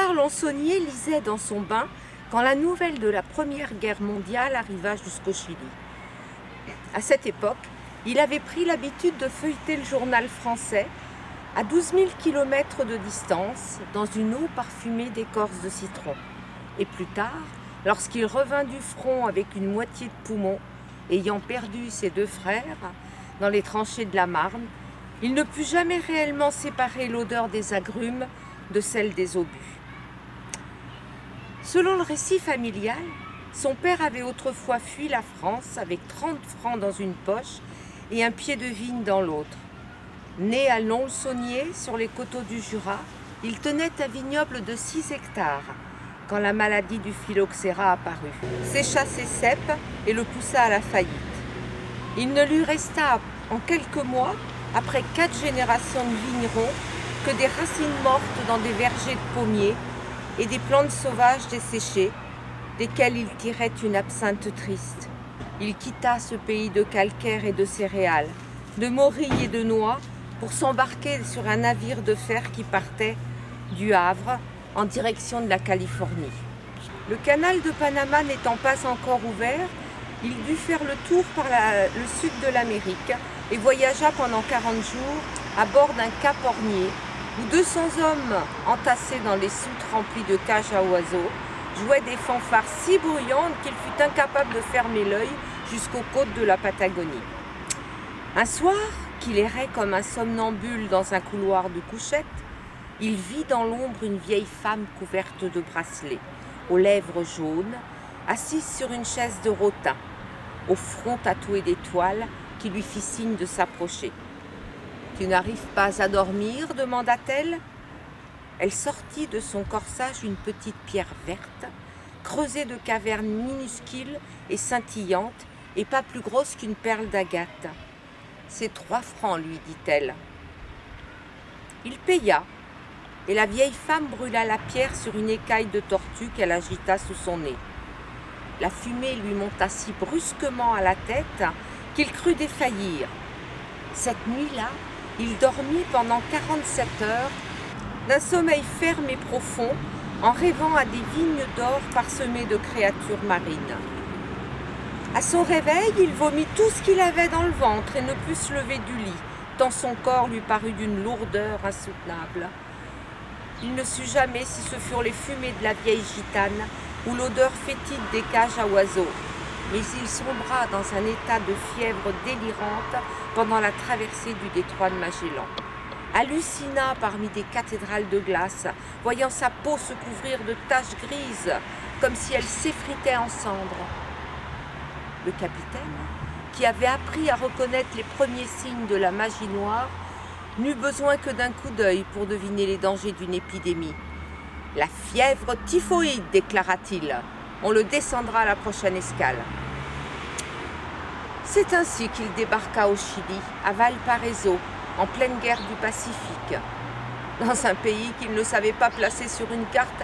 soir, Lonsonnier lisait dans son bain quand la nouvelle de la Première Guerre mondiale arriva jusqu'au Chili. À cette époque, il avait pris l'habitude de feuilleter le journal français à 12 000 km de distance, dans une eau parfumée d'écorce de citron. Et plus tard, lorsqu'il revint du front avec une moitié de poumon, ayant perdu ses 2 frères dans les tranchées de la Marne, il ne put jamais réellement séparer l'odeur des agrumes de celle des obus. Selon le récit familial, son père avait autrefois fui la France avec 30 francs dans une poche et un pied de vigne dans l'autre. Né à Lons-le-Saunier, sur les coteaux du Jura, il tenait un vignoble de 6 hectares quand la maladie du phylloxéra apparut, sécha ses ceps et le poussa à la faillite. Il ne lui resta en quelques mois, après 4 générations de vignerons, que des racines mortes dans des vergers de pommiers et des plantes sauvages desséchées, desquelles il tirait une absinthe triste. Il quitta ce pays de calcaire et de céréales, de morilles et de noix, pour s'embarquer sur un navire de fer qui partait du Havre en direction de la Californie. Le canal de Panama n'étant pas encore ouvert, il dut faire le tour par le sud de l'Amérique et voyagea pendant 40 jours à bord d'un cap ornier où 200 hommes entassés dans les soutes remplies de cages à oiseaux jouaient des fanfares si bruyantes qu'il fut incapable de fermer l'œil jusqu'aux côtes de la Patagonie. Un soir, qu'il errait comme un somnambule dans un couloir de couchette, il vit dans l'ombre une vieille femme couverte de bracelets, aux lèvres jaunes, assise sur une chaise de rotin, au front tatoué d'étoiles, qui lui fit signe de s'approcher. « Tu n'arrives pas à dormir ?» demanda-t-elle. Elle sortit de son corsage une petite pierre verte, creusée de cavernes minuscules et scintillantes, et pas plus grosse qu'une perle d'agate. « C'est 3 francs, lui dit-elle. Il paya, et la vieille femme brûla la pierre sur une écaille de tortue qu'elle agita sous son nez. La fumée lui monta si brusquement à la tête qu'il crut défaillir. Cette nuit-là, il dormit pendant 47 heures d'un sommeil ferme et profond, en rêvant à des vignes d'or parsemées de créatures marines. À son réveil, il vomit tout ce qu'il avait dans le ventre et ne put se lever du lit, tant son corps lui parut d'une lourdeur insoutenable. Il ne sut jamais si ce furent les fumées de la vieille gitane ou l'odeur fétide des cages à oiseaux, mais il sombra dans un état de fièvre délirante pendant la traversée du détroit de Magellan. Hallucina parmi des cathédrales de glace, voyant sa peau se couvrir de taches grises, comme si elle s'effritait en cendres. Le capitaine, qui avait appris à reconnaître les premiers signes de la magie noire, n'eut besoin que d'un coup d'œil pour deviner les dangers d'une épidémie. « La fièvre typhoïde » déclara-t-il. « On le descendra à la prochaine escale. » C'est ainsi qu'il débarqua au Chili, à Valparaiso, en pleine guerre du Pacifique, dans un pays qu'il ne savait pas placer sur une carte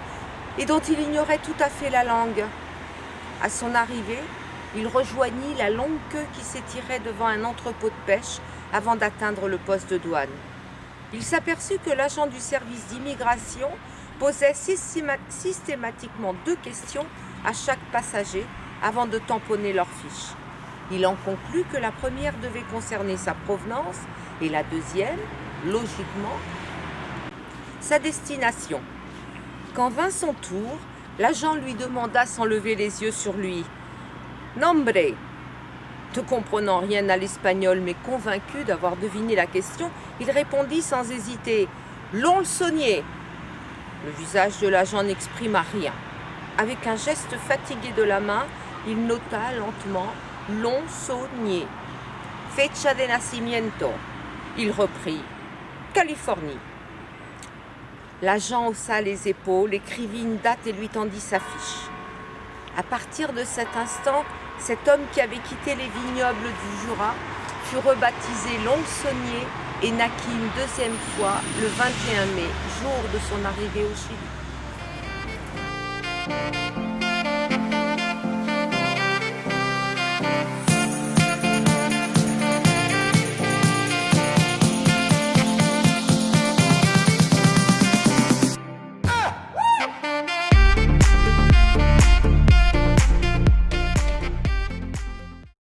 et dont il ignorait tout à fait la langue. À son arrivée, il rejoignit la longue queue qui s'étirait devant un entrepôt de pêche avant d'atteindre le poste de douane. Il s'aperçut que l'agent du service d'immigration posait systématiquement 2 questions à chaque passager avant de tamponner leur fiche. Il en conclut que la première devait concerner sa provenance et la deuxième, logiquement, sa destination. Quand vint son tour, l'agent lui demanda sans lever les yeux sur lui « Nombre ?» Ne comprenant rien à l'espagnol mais convaincu d'avoir deviné la question, il répondit sans hésiter « Lons-le-Saunier ». Le visage de l'agent n'exprima rien. Avec un geste fatigué de la main, il nota lentement « Lons-le-Saunier ». Fecha de nacimiento. Il reprit « Californie ». L'agent haussa les épaules, écrivit une date et lui tendit sa fiche. À partir de cet instant, cet homme qui avait quitté les vignobles du Jura fut rebaptisé Lons-le-Saunier et naquit une 2e fois le 21 mai, jour de son arrivée au Chili.